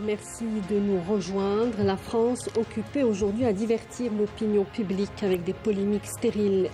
Merci de nous rejoindre. La France, occupée aujourd'hui à divertir l'opinion publique avec des polémiques stériles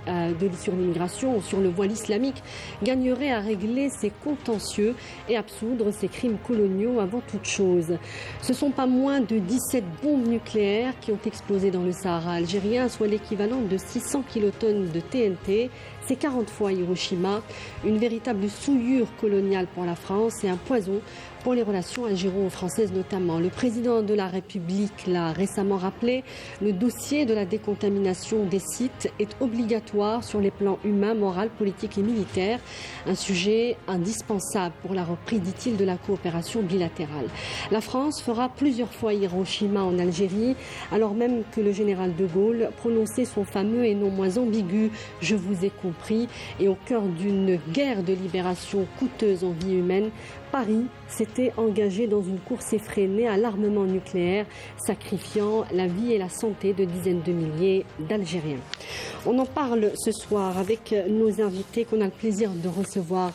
sur l'immigration ou sur le voile islamique, gagnerait à régler ses contentieux et absoudre ses crimes coloniaux avant toute chose. Ce ne sont pas moins de 17 bombes nucléaires qui ont explosé dans le Sahara algérien, soit l'équivalent de 600 kilotonnes de TNT. C'est 40 fois Hiroshima, une véritable souillure coloniale pour la France et un poison pour les relations algéro-françaises notamment. Le président de la République l'a récemment rappelé, le dossier de la décontamination des sites est obligatoire sur les plans humains, moral, politique et militaire. Un sujet indispensable pour la reprise, dit-il, de la coopération bilatérale. La France fera plusieurs fois Hiroshima en Algérie, alors même que le général de Gaulle prononçait son fameux et non moins ambigu « Je vous ai compris » et au cœur d'une guerre de libération coûteuse en vie humaine, Paris s'était engagé dans une course effrénée à l'armement nucléaire, sacrifiant la vie et la santé de dizaines de milliers d'Algériens. On en parle ce soir avec nos invités qu'on a le plaisir de recevoir.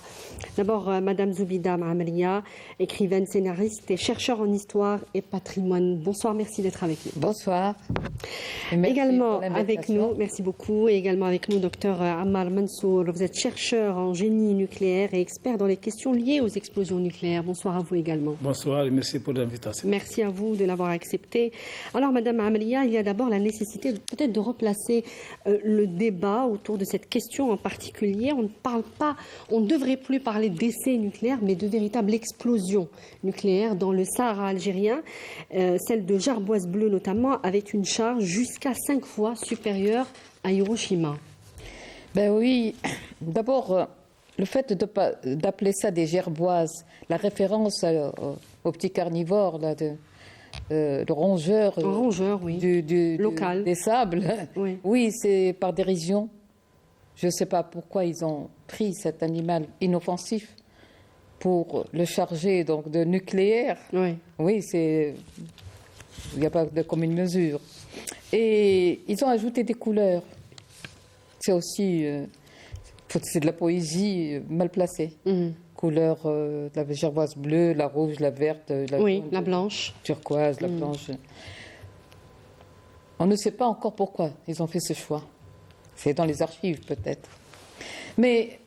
D'abord, Madame Zoubida Maamria, écrivaine, scénariste et chercheure en histoire et patrimoine. Bonsoir, merci d'être avec nous. Bonsoir. Également avec nous, merci beaucoup, et également avec nous, docteur Ammar Mansour. Vous êtes chercheur en génie nucléaire et expert dans les questions liées aux explosions nucléaires. Bonsoir à vous également. Bonsoir et merci pour l'invitation. Merci à vous de l'avoir accepté. Alors, Madame Amria, il y a d'abord la nécessité peut-être de replacer le débat autour de cette question en particulier. On ne parle pas, on ne devrait plus parler d'essais nucléaires, mais de véritables explosions nucléaires dans le Sahara algérien. Celle de Jarboise Bleue notamment, avec une charge jusqu'à 5 fois supérieure à Hiroshima. Ben oui, d'abord, le fait d'appeler ça des gerboises, la référence au petit carnivore, là, le rongeur, oui. Local. des sables, oui, oui, c'est par dérision. Je ne sais pas pourquoi ils ont pris cet animal inoffensif pour le charger donc, de nucléaire. Oui, oui, il n'y a pas de commune mesure. Et ils ont ajouté des couleurs. C'est aussi, c'est de la poésie mal placée. Couleurs, la gerboise bleue, la rouge, la verte, la blanche, turquoise, la blanche. On ne sait pas encore pourquoi ils ont fait ce choix. C'est dans les archives peut-être. Mais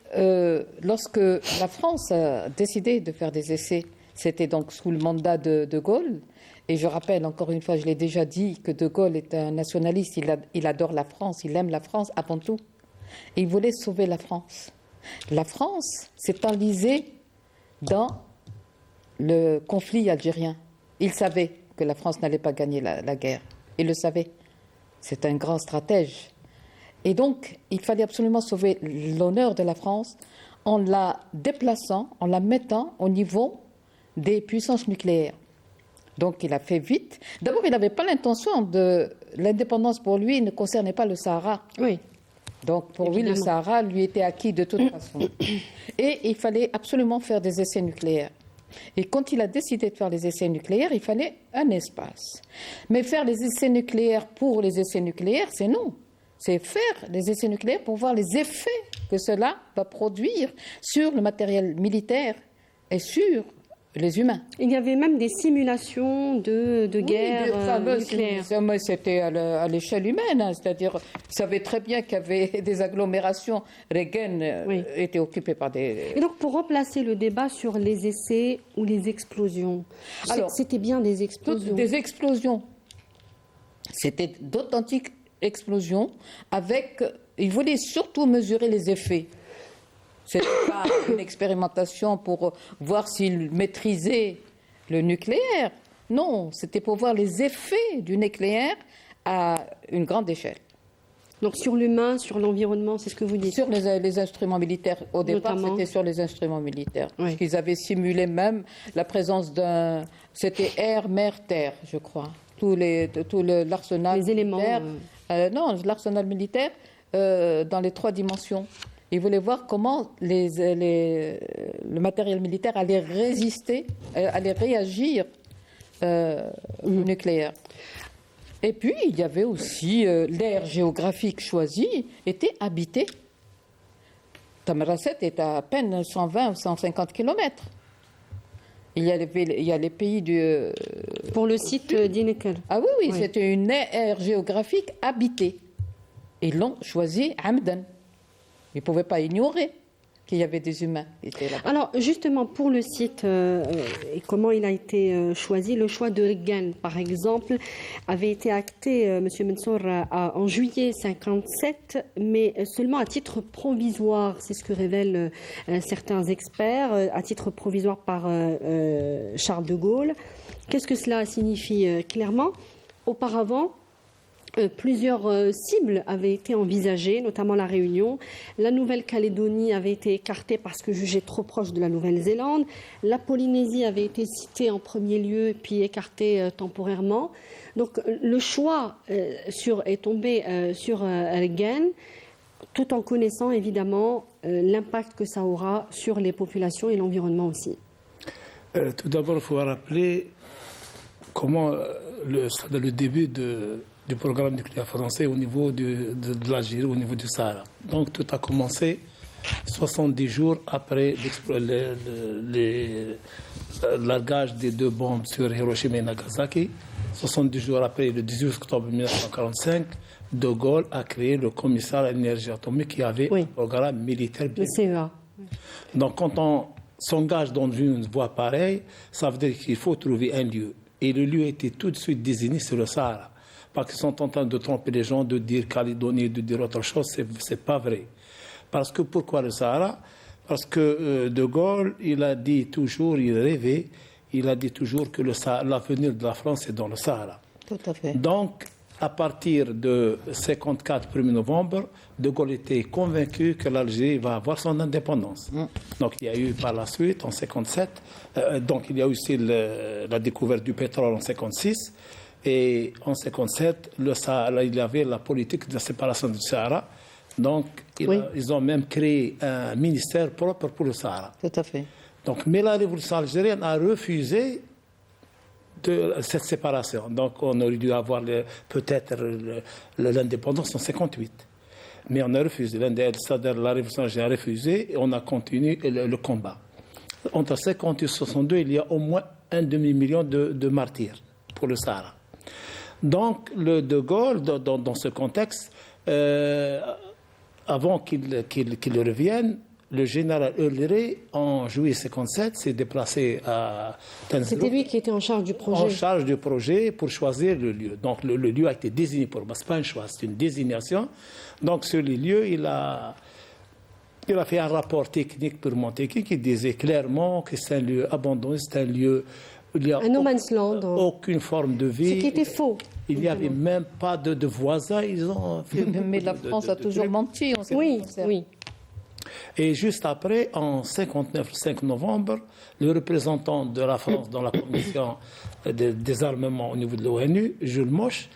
lorsque la France a décidé de faire des essais, c'était donc sous le mandat de Gaulle. Et je rappelle, encore une fois, je l'ai déjà dit, que De Gaulle est un nationaliste, il adore la France, il aime la France avant tout. Et il voulait sauver la France. La France s'est enlisée dans le conflit algérien. Il savait que la France n'allait pas gagner la guerre. Il le savait. C'est un grand stratège. Et donc, il fallait absolument sauver l'honneur de la France en la déplaçant, en la mettant au niveau des puissances nucléaires. Donc, il a fait vite. D'abord, il n'avait pas l'intention de... L'indépendance, pour lui, ne concernait pas le Sahara. Oui. Donc, pour lui, le Sahara lui était acquis de toute façon. Et il fallait absolument faire des essais nucléaires. Et quand il a décidé de faire les essais nucléaires, il fallait un espace. Mais faire les essais nucléaires pour les essais nucléaires, c'est non. C'est faire les essais nucléaires pour voir les effets que cela va produire sur le matériel militaire et sur les humains. Il y avait même des simulations de guerre nucléaire. C'était à l'échelle humaine, hein, c'est-à-dire, ils savaient très bien qu'il y avait des agglomérations. Reagan était occupé par des... Et donc, pour replacer le débat sur les essais ou les explosions, c'était bien des explosions. Des explosions. C'était d'authentiques explosions avec... Ils voulaient surtout mesurer les effets. Ce n'était pas une expérimentation pour voir s'ils maîtrisaient le nucléaire. Non, c'était pour voir les effets du nucléaire à une grande échelle. Donc sur l'humain, sur l'environnement, c'est ce que vous dites? Sur les instruments militaires. Au départ, c'était sur les instruments militaires. Oui. Parce qu'ils avaient simulé même la présence d'un... C'était air, mer, terre, je crois. Tout l'arsenal les éléments, militaire. Non, l'arsenal militaire dans les 3 dimensions. Ils voulaient voir comment le matériel militaire allait résister, allait réagir au nucléaire. Et puis, il y avait aussi l'aire géographique choisie était habitée. Tamarasset est à peine 120 ou 150 kilomètres. Il y a les pays du... Pour le site d'Inekel. Ah oui, oui, Oui. c'était une aire géographique habitée. Ils l'ont choisi Hamdan. Ils ne pouvaient pas ignorer qu'il y avait des humains qui étaient là-bas. Alors justement pour le site et comment il a été choisi, le choix de Gan par exemple avait été acté, Monsieur Mansour, en juillet 57, mais seulement à titre provisoire, c'est ce que révèlent certains experts, à titre provisoire par Charles de Gaulle. Qu'est-ce que cela signifie clairement? Auparavant, plusieurs cibles avaient été envisagées, notamment la Réunion. La Nouvelle-Calédonie avait été écartée parce que jugée trop proche de la Nouvelle-Zélande. La Polynésie avait été citée en premier lieu, puis écartée temporairement. Donc le choix est tombé sur Gan, tout en connaissant évidemment l'impact que ça aura sur les populations et l'environnement aussi. Tout d'abord, il faut rappeler comment le début du programme nucléaire français au niveau de l'Algérie, au niveau du Sahara. Donc tout a commencé 70 jours après le largage des 2 bombes sur Hiroshima et Nagasaki. 70 jours après, le 18 octobre 1945, De Gaulle a créé le commissaire à l'énergie atomique qui avait Oui. un programme militaire bien. Le CEA. Donc quand on s'engage dans une voie pareille, ça veut dire qu'il faut trouver un lieu. Et le lieu était tout de suite désigné sur le Sahara. Parce qu'ils sont en train de tromper les gens, de dire Calédonie, de dire autre chose, c'est pas vrai. Parce que pourquoi le Sahara? Parce que De Gaulle, il a dit toujours, il rêvait, il a dit toujours que l'avenir de la France est dans le Sahara. Tout à fait. Donc, à partir de 54, 1er novembre, De Gaulle était convaincu que l'Algérie va avoir son indépendance. Donc, il y a eu par la suite, en 57, donc il y a eu aussi la découverte du pétrole en 56. Et en 57, il y avait la politique de la séparation du Sahara. Donc, ils ont même créé un ministère propre pour le Sahara. Tout à fait. Donc, mais la révolution algérienne a refusé cette séparation. Donc, on aurait dû avoir peut-être l'indépendance en 58. Mais on a refusé. C'est-à-dire la révolution algérienne a refusé et on a continué le combat. Entre 50 et 62, il y a au moins 1 demi-million de martyrs pour le Sahara. Donc, le De Gaulle, dans ce contexte, avant qu'il revienne, le général Euleray, en juillet 57, s'est déplacé à Tenzlou. C'était lui qui était en charge du projet. En charge du projet pour choisir le lieu. Donc, le lieu a été désigné pour moi. Ce n'est pas un choix, c'est une désignation. Donc, sur les lieux, il a fait un rapport technique, purement technique, qui disait clairement que c'est un lieu abandonné, c'est un lieu où il n'y a Un no man's land. aucune forme de vie. Ce qui était faux. Il n'y avait même pas de voisins. Ils ont fait Mais la France a toujours menti. Oui, oui. Et juste après, en 59, le 5 novembre, le représentant de la France dans la commission de désarmement au niveau de l'ONU, Jules Moche,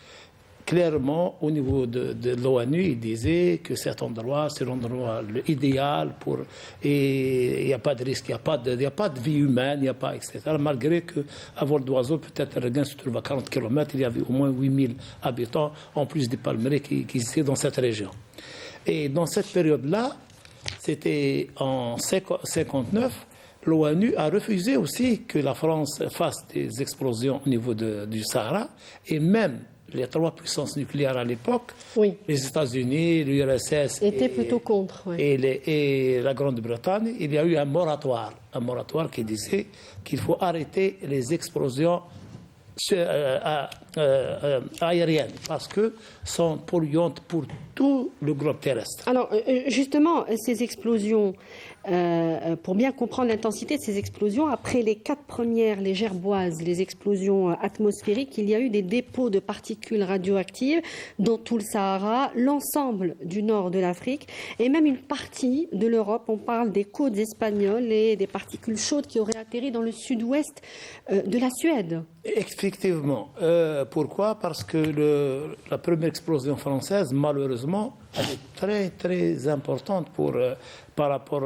clairement, au niveau de l'ONU, il disait que cet endroit, c'est l'endroit idéal pour... Et il n'y a pas de risque, il n'y a pas de vie humaine, il n'y a pas, etc. Malgré qu'à vol d'oiseau, peut-être Regan se trouve à 40 km, il y avait au moins 8000 habitants, en plus des palmiers qui étaient dans cette région. Et dans cette période-là, c'était en 59, l'ONU a refusé aussi que la France fasse des explosions au niveau du Sahara, et même les 3 puissances nucléaires à l'époque, Oui. les États-Unis, l'URSS Était plutôt contre. Oui. et la Grande-Bretagne, il y a eu un moratoire qui disait qu'il faut arrêter les explosions aériennes parce que sont polluantes pour tout le globe terrestre. Alors, justement, ces explosions, pour bien comprendre l'intensité de ces explosions, après les 4 premières, les gerboises, les explosions atmosphériques, il y a eu des dépôts de particules radioactives dans tout le Sahara, l'ensemble du nord de l'Afrique et même une partie de l'Europe. On parle des côtes espagnoles et des particules chaudes qui auraient atterri dans le sud-ouest de la Suède. Effectivement. Pourquoi? Parce que la première explosion française, malheureusement, elle est très, très importante par rapport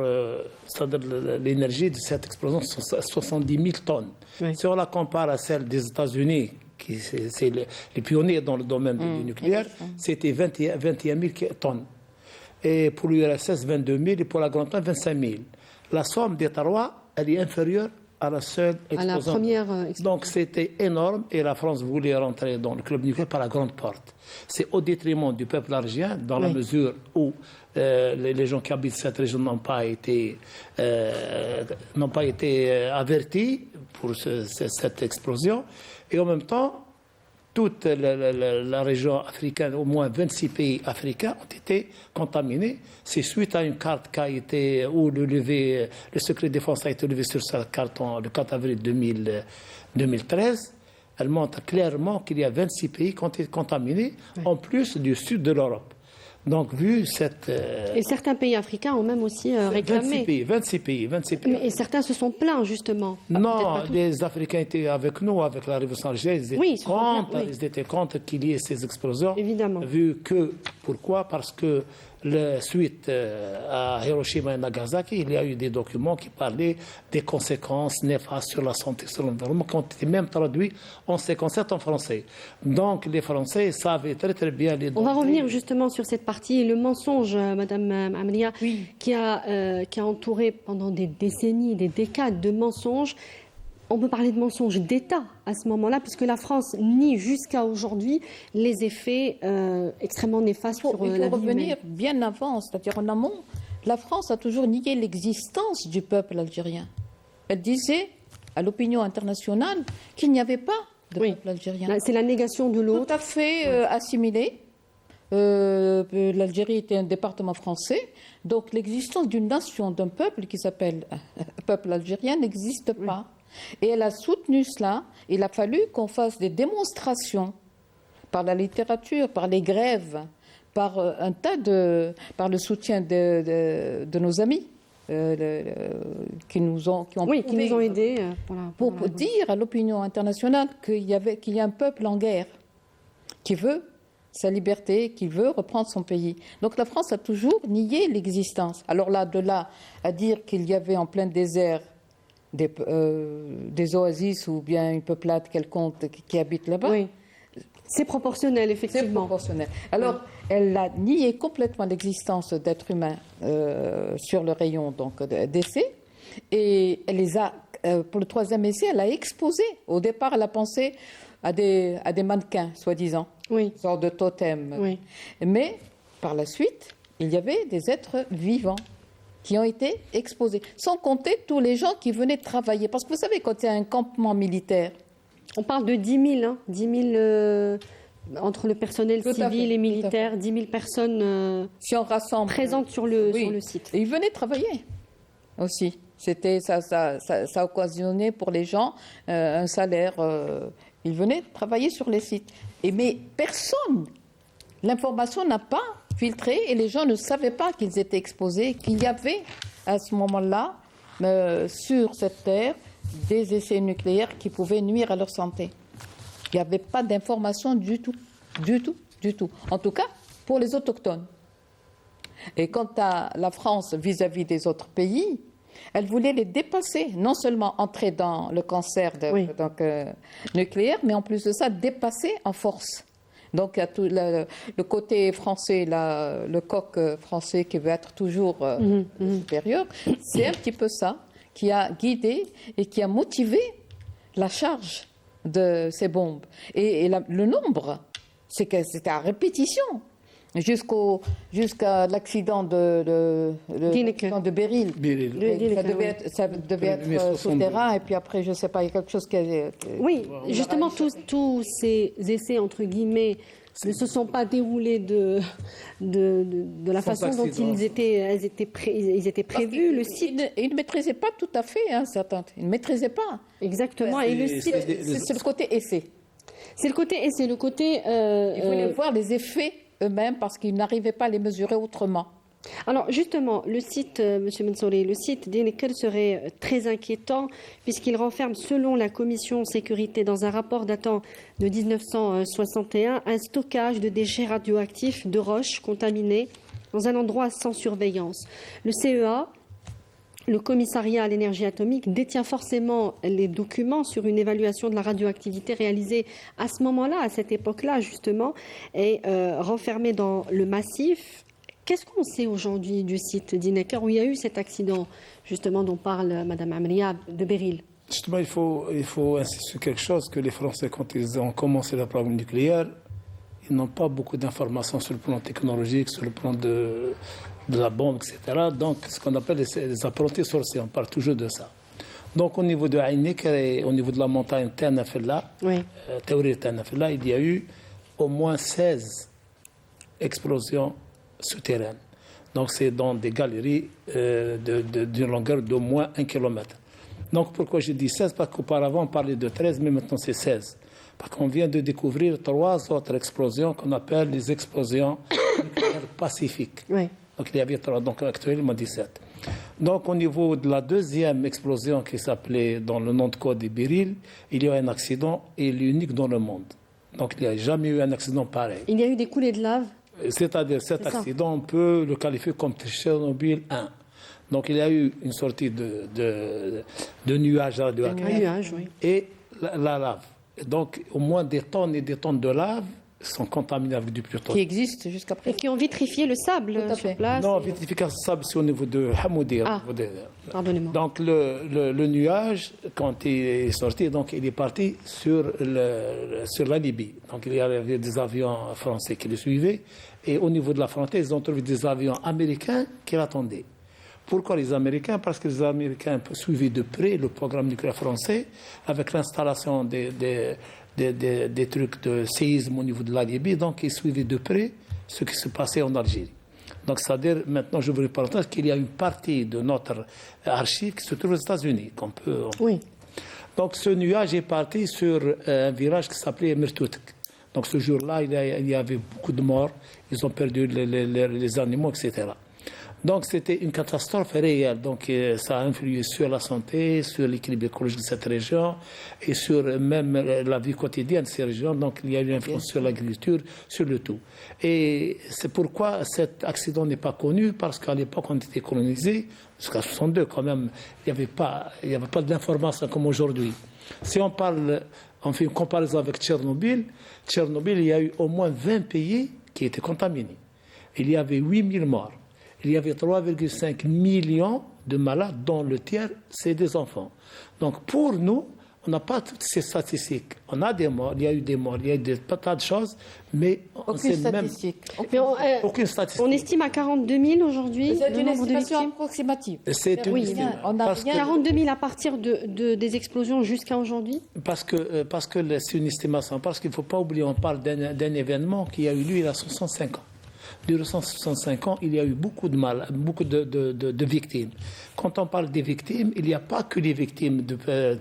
c'est-à-dire l'énergie de cette explosion, 70 000 tonnes. Oui. Si on la compare à celle des États-Unis, qui c'est les pionniers dans le domaine du nucléaire, c'était 21 000 tonnes. Et pour l'URSS, 22 000 et pour la Grande-Bretagne, 25 000. La somme des trois, elle est inférieure à la seule À la explosion. première explosion. Donc c'était énorme et la France voulait rentrer dans le club nucléaire par la grande porte. C'est au détriment du peuple algérien dans la mesure où les gens qui habitent cette région n'ont pas été avertis pour cette explosion. Et en même temps, toute la région africaine, au moins 26 pays africains ont été contaminés. C'est suite à une carte qui a été, où le secret défense a été levé sur cette carte le 4 avril 2013. Elle montre clairement qu'il y a 26 pays qui ont été contaminés, en plus du sud de l'Europe. Donc, vu cette... Et certains pays africains ont même aussi 26 pays. Et certains se sont plaints, justement. Non, les Africains étaient avec nous, avec la révolution algérienne. Ils étaient contre qu'il y ait ces explosions. Évidemment. Pourquoi? Parce que suite à Hiroshima et Nagasaki, il y a eu des documents qui parlaient des conséquences néfastes sur la santé, sur l'environnement, qui ont été même traduits en 57 en français. Donc les Français savaient très très bien les dangers. On va revenir justement sur cette partie et le mensonge, Madame Amria, qui a entouré pendant des décennies, des décades de mensonges. On peut parler de mensonges d'État à ce moment-là, puisque la France nie jusqu'à aujourd'hui les effets extrêmement néfastes sur la vie humaine. Il faut revenir bien avant, c'est-à-dire en amont. La France a toujours nié l'existence du peuple algérien. Elle disait à l'opinion internationale qu'il n'y avait pas de peuple algérien. C'est la négation de l'autre. Tout à fait assimilé. L'Algérie était un département français, donc l'existence d'une nation, d'un peuple qui s'appelle peuple algérien n'existe pas. Et elle a soutenu cela. Il a fallu qu'on fasse des démonstrations par la littérature, par les grèves, par par le soutien de nos amis qui nous ont aidés pour dire à l'opinion internationale qu'il y a un peuple en guerre qui veut sa liberté, qui veut reprendre son pays. Donc la France a toujours nié l'existence. Alors là, de là à dire qu'il y avait en plein désert des oasis ou bien une peuplade quelconque qui habite là-bas. Oui. C'est proportionnel, effectivement. C'est proportionnel. Alors, elle a nié complètement l'existence d'êtres humains sur le rayon d'essai, et elle les a, pour le troisième essai, elle a exposé. Au départ, elle a pensé à des mannequins, soi-disant, une sorte de totem. Oui. Mais, par la suite, il y avait des êtres vivants qui ont été exposés, sans compter tous les gens qui venaient travailler. Parce que vous savez, quand il y a un campement militaire... On parle de 10 000, 10 000 entre le personnel civil et militaire, 10 000 personnes si on rassemble, présentes sur le site. Et ils venaient travailler aussi. Ça occasionnait pour les gens un salaire. Ils venaient travailler sur les sites. Mais personne, l'information n'a pas filtré et les gens ne savaient pas qu'ils étaient exposés, qu'il y avait à ce moment-là, sur cette terre, des essais nucléaires qui pouvaient nuire à leur santé. Il n'y avait pas d'information du tout. En tout cas, pour les autochtones. Et quant à la France vis-à-vis des autres pays, elle voulait les dépasser, non seulement entrer dans le cancer nucléaire, mais en plus de ça, dépasser en force. Donc, il y a tout le côté français, le coq français qui veut être toujours supérieur. C'est un petit peu ça qui a guidé et qui a motivé la charge de ces bombes. Et le nombre, c'est que c'était à répétition. Jusqu'à l'accident de Beryl. Ça devait être souterrain, et puis après, je ne sais pas, il y a quelque chose qui a... Oui, justement, tous ces essais, entre guillemets, ne se sont pas déroulés de la façon dont ils étaient prévus. Le site... Ils ne maîtrisaient pas tout à fait, certains. Ils ne maîtrisaient pas. Exactement. Et le site... C'est le côté essai. C'est le côté essai, le côté... Il voulait voir les effets eux-mêmes parce qu'ils n'arrivaient pas à les mesurer autrement. Alors justement, le site, M. Mansouri, le site d'Heineken serait très inquiétant puisqu'il renferme, selon la Commission sécurité, dans un rapport datant de 1961, un stockage de déchets radioactifs de roches contaminées dans un endroit sans surveillance. Le CEA, le commissariat à l'énergie atomique, détient forcément les documents sur une évaluation de la radioactivité réalisée à ce moment-là, à cette époque-là justement, et renfermée dans le massif. Qu'est-ce qu'on sait aujourd'hui du site d'Heineken où il y a eu cet accident justement dont parle Mme Amria de Beryl? Justement, il faut insister sur quelque chose, que les Français, quand ils ont commencé le programme nucléaire, ils n'ont pas beaucoup d'informations sur le plan technologique, sur le plan de la bombe, etc. Donc, ce qu'on appelle les apprentis sorciers, on parle toujours de ça. Donc, au niveau de Aïnik et au niveau de la montagne Tanafella, théorie Tanafella, il y a eu au moins 16 explosions souterraines. Donc, c'est dans des galeries d'une longueur d'au moins 1 kilomètre. Donc, pourquoi je dis 16? Parce qu'auparavant, on parlait de 13, mais maintenant, c'est 16. Parce qu'on vient de découvrir 3 autres explosions qu'on appelle les explosions nucléaires pacifiques. Oui. Donc, il y avait 3, donc actuellement 17. Donc, au niveau de la deuxième explosion qui s'appelait dans le nom de code des Biril, il y a eu un accident et l'unique dans le monde. Donc, il n'y a jamais eu un accident pareil. Il y a eu des coulées de lave. C'est-à-dire, cet accident, on peut le qualifier comme Tchernobyl 1. Donc, il y a eu une sortie de nuages radioactifs. Un nuage, oui. Et la lave. Donc, au moins des tonnes et des tonnes de lave sont contaminés avec du plutonium. Qui existe jusqu'à Et présent. qui ont vitrifié le sable Tout à sur fait. place. Non, vitrification de sable, c'est au niveau de Hamoudir. Ah, pardonnez-moi. Donc, le nuage, quand il est sorti, donc, il est parti sur la Libye. Donc, il y avait des avions français qui le suivaient. Et au niveau de la frontière, ils ont trouvé des avions américains qui l'attendaient. Pourquoi les Américains? Parce que les Américains suivaient de près le programme nucléaire français avec l'installation des trucs de séisme au niveau de la Libye. Donc, ils suivaient de près ce qui se passait en Algérie. Donc, c'est-à-dire, maintenant, je vous partage qu'il y a une partie de notre archive qui se trouve aux États-Unis. Oui. Donc, ce nuage est parti sur un village qui s'appelait Mirtoutek. Donc, ce jour-là, il y avait beaucoup de morts. Ils ont perdu les animaux, etc. Donc, c'était une catastrophe réelle. Donc, ça a influé sur la santé, sur l'équilibre écologique de cette région et sur même la vie quotidienne de ces régions. Donc, il y a eu une influence sur l'agriculture, sur le tout. Et c'est pourquoi cet accident n'est pas connu, parce qu'à l'époque, on était colonisé, jusqu'à 62 quand même, il n'y avait pas d'informations comme aujourd'hui. Si on fait une comparaison avec Tchernobyl, il y a eu au moins 20 pays qui étaient contaminés. Il y avait 8000 morts. Il y avait 3,5 millions de malades, dont le tiers, c'est des enfants. Donc, pour nous, on n'a pas toutes ces statistiques. On a des morts, il y a eu des morts, il y a eu des tas de choses, mais on sait même... Mais Aucune statistique. on estime à 42 000 aujourd'hui C'est le une nombre de estimation victimes. approximative. C'est une Oui, estimation. on n'a Parce que- rien. 42 000 à partir des explosions jusqu'à aujourd'hui. Parce que c'est une estimation. Parce qu'il ne faut pas oublier, on parle d'un événement qui a eu lieu il y a 65 ans. Durant 165 ans, il y a eu beaucoup de victimes. Quand on parle des victimes, il n'y a pas que les victimes de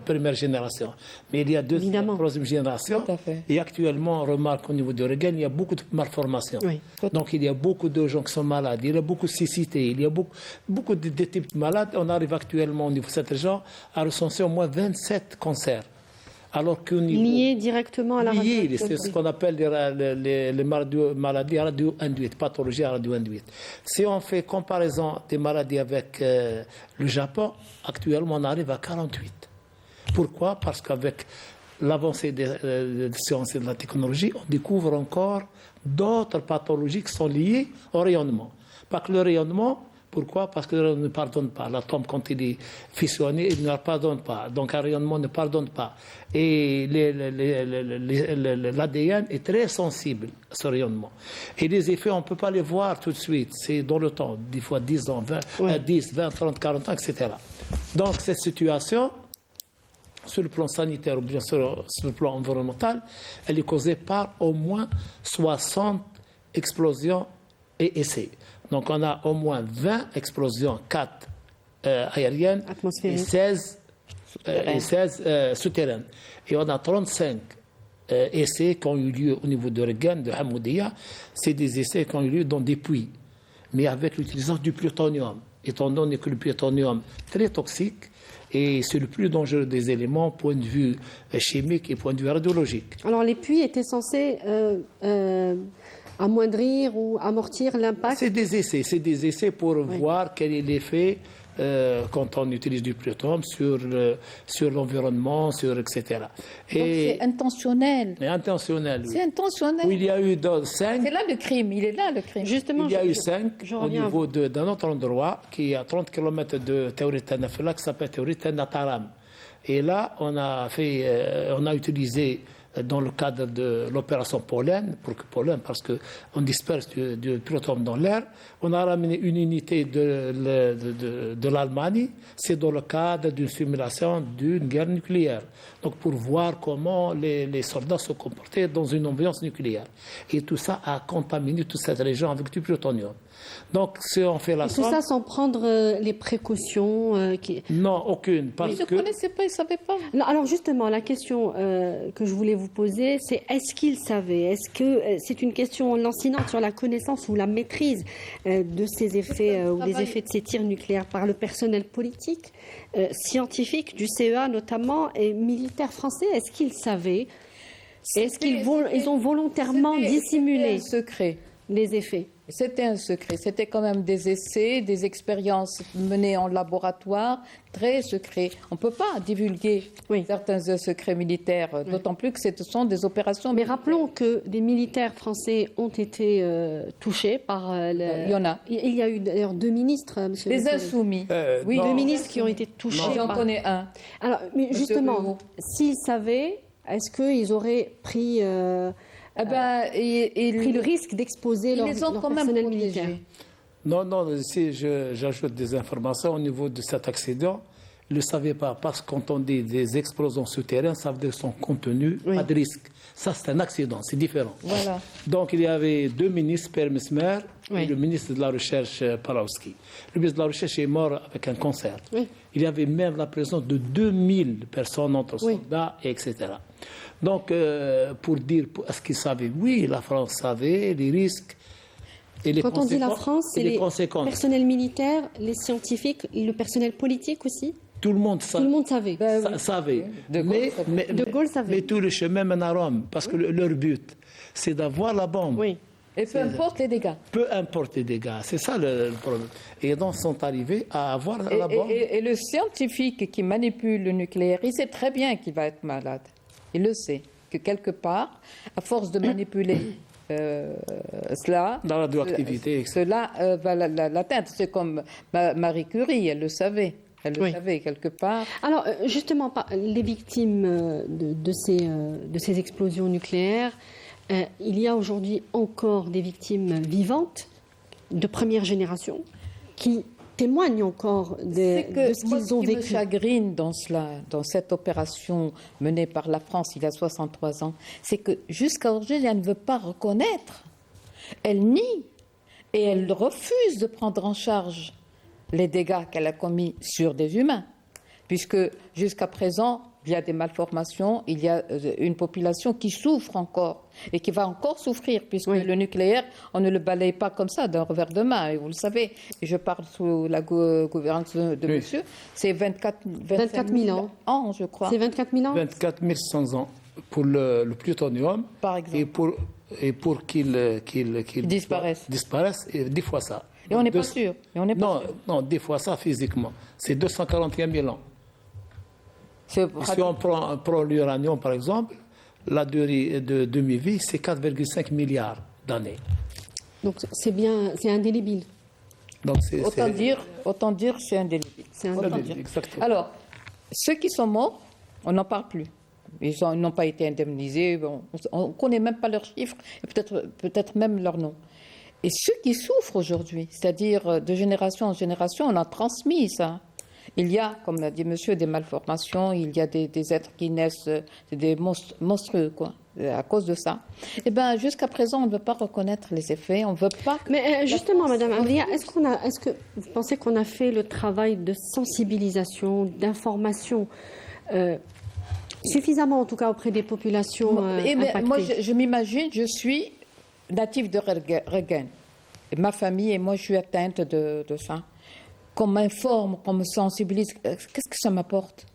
première génération, mais il y a deuxième, troisième génération. Tout à fait. Et actuellement, on remarque au niveau de Regan, il y a beaucoup de malformations. Oui. Donc il y a beaucoup de gens qui sont malades, il y a beaucoup de cécité, il y a beaucoup de types de malades. On arrive actuellement au niveau de cette région à recenser au moins 27 cancers. Alors qu'au niveau Liés directement à la liés, c'est ce radioactivité. qu'on appelle les maladies radio-induites, pathologies radio-induites. Si on fait comparaison des maladies avec le Japon, actuellement on arrive à 48. Pourquoi? Parce qu'avec l'avancée des sciences et de la technologie, on découvre encore d'autres pathologies qui sont liées au rayonnement. Pas que le rayonnement. Pourquoi? Parce que le rayonnement ne pardonne pas. L'atome, quand il est fissionné, il ne pardonne pas. Donc, un rayonnement ne pardonne pas. Et l'ADN est très sensible à ce rayonnement. Et les effets, on ne peut pas les voir tout de suite. C'est dans le temps, des fois 10 ans, 10, 20, 30, 40 ans, etc. Donc, cette situation, sur le plan sanitaire ou bien sur le plan environnemental, elle est causée par au moins 60 explosions et essais. Donc, on a au moins 20 explosions, 4 aériennes et Atmosphériques. 16 souterraines. Et on a 35 essais qui ont eu lieu au niveau de Regan, de Hamoudia. C'est des essais qui ont eu lieu dans des puits, mais avec l'utilisation du plutonium, étant donné que le plutonium est très toxique et c'est le plus dangereux des éléments, point de vue chimique et point de vue radiologique. Alors les puits étaient censés amoindrir ou amortir l'impact. C'est des essais pour voir quel est l'effet quand on utilise du plutonium sur l'environnement, etc. Donc c'est intentionnel. Et intentionnel, oui. C'est intentionnel. Où il y a eu 5. C'est là le crime, il est là le crime. Justement, Il y a eu 5 je au reviens à niveau d'un autre endroit qui est à 30 km de Théorie Tanafela qui s'appelle Théorie Tanataram. Et là, on a utilisé dans le cadre de l'opération Pollen, parce qu'on disperse du plutonium dans l'air, on a ramené une unité de l'Allemagne, c'est dans le cadre d'une simulation d'une guerre nucléaire. Donc pour voir comment les soldats se comportaient dans une ambiance nucléaire. Et tout ça a contaminé toute cette région avec du plutonium. Donc si on fait la tout ça sans prendre les précautions Non, aucune. Ils ne connaissaient pas, ils ne savaient pas. Non, alors justement, la question que je voulais vous poser, c'est est-ce qu'ils savaient? Est-ce que c'est une question lancinante sur la connaissance ou la maîtrise de ces effets ou des effets de ces tirs nucléaires par le personnel politique, scientifique du CEA notamment et militaire français? Est-ce qu'ils savaient? Est-ce qu'ils ont volontairement dissimulé les effets? C'était un secret. C'était quand même des essais, des expériences menées en laboratoire, très secrets. On ne peut pas divulguer certains secrets militaires, d'autant plus que ce sont des opérations. Mais rappelons que des militaires français ont été touchés par. Il y en a. Il y a eu d'ailleurs 2 ministres, monsieur. Les insoumis. Oui, 2 ministres qui ont été touchés. J'en connais un. Alors, mais justement, s'ils savaient, est-ce qu'ils auraient pris. Pris le risque d'exposer leur personnel militaire? Non, si j'ajoute des informations au niveau de cet accident, ils ne le savaient pas, parce que quand on dit des explosions souterraines, ça veut dire son contenu, pas de risque. Ça, c'est un accident, c'est différent. Voilà. Donc, il y avait 2 ministres, Pierre Mesmer et le ministre de la Recherche, Palowski. Le ministre de la Recherche est mort avec un cancer. Il y avait même la présence de 2000 personnes entre soldats, etc. Donc, pour dire, est-ce qu'ils savaient? Oui, la France savait les risques et les conséquences. Quand on dit la France, c'est les personnels militaires, les scientifiques, le personnel politique aussi? Tout le monde savait. Tout le monde savait. Savait. De Gaulle savait. Mais tout le chemin mène à Rome, parce que leur but, c'est d'avoir la bombe. Oui. Et peu importe les dégâts. Peu importe les dégâts, c'est ça le problème. Et donc, ils sont arrivés à avoir la bombe. Et le scientifique qui manipule le nucléaire, il sait très bien qu'il va être malade. Il le sait, que quelque part, à force de manipuler cela, la radioactivité, cela va l'atteindre. C'est comme Marie Curie, elle le savait. Elle le savait quelque part. Alors, justement, les victimes de ces explosions nucléaires, il y a aujourd'hui encore des victimes vivantes de première génération qui témoignent encore de ce qu'ils ont vécu. Ce qui me chagrine dans cette opération menée par la France il y a 63 ans, c'est que jusqu'à aujourd'hui, elle ne veut pas reconnaître. Elle nie et elle refuse de prendre en charge les dégâts qu'elle a commis sur des humains, puisque jusqu'à présent, il y a des malformations, il y a une population qui souffre encore et qui va encore souffrir, puisque le nucléaire, on ne le balaye pas comme ça d'un revers de main, et vous le savez. Et je parle sous la gouvernance de monsieur, c'est 24 000 ans, je crois. C'est 24 000 ans 24 100 ans pour le plutonium, par exemple. Et pour qu'il disparaisse, 10 fois ça. Et on n'est pas sûr. Non, 10 fois ça physiquement. C'est 241 000 ans. Si on prend l'uranium, par exemple, la durée de demi-vie, c'est 4,5 milliards d'années. Donc c'est indélébile. Donc autant dire c'est indélébile. C'est indélébile, exactement. Alors, ceux qui sont morts, on n'en parle plus. Ils n'ont pas été indemnisés. Bon, on ne connaît même pas leurs chiffres, et peut-être même leur nom. Et ceux qui souffrent aujourd'hui, c'est-à-dire de génération en génération, on a transmis ça. Il y a, comme l'a dit monsieur, des malformations, il y a des êtres qui naissent, des monstrueux, quoi, à cause de ça. Eh bien, jusqu'à présent, on ne veut pas reconnaître les effets, on ne veut pas... Mais justement, Madame Amria, est-ce que vous pensez qu'on a fait le travail de sensibilisation, d'information suffisamment, en tout cas, auprès des populations impactées? Moi, je m'imagine, je suis native de Reguin. Ma famille et moi, je suis atteinte de ça. Qu'on m'informe, qu'on me sensibilise, qu'est-ce que ça m'apporte?